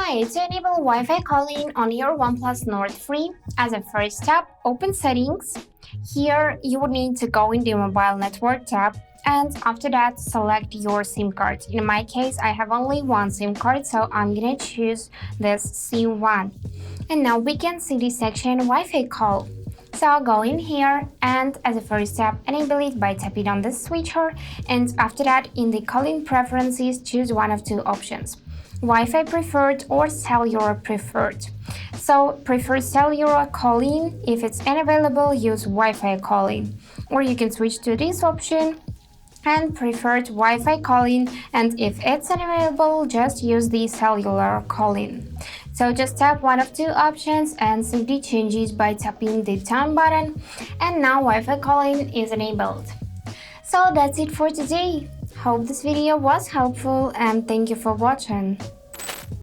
Hi, to enable Wi-Fi calling on your OnePlus Nord free, as a first step, open Settings. Here, you would need to go in the Mobile Network tab, and after that, select your SIM card. In my case, I have only one SIM card, so I'm gonna choose this SIM1. And now we can see the section Wi-Fi call. So go in here and as a first step, enable it by tapping on the switcher, and after that, in the calling preferences, choose one of two options: Wi-Fi preferred or cellular preferred. So prefer cellular calling. If it's unavailable, use Wi-Fi calling. Or you can switch to this option and preferred Wi-Fi calling, and if it's unavailable, just use the cellular calling. So just tap one of two options and save the changes by tapping the done button, and now Wi-Fi calling is enabled. So that's it for today. Hope this video was helpful and thank you for watching.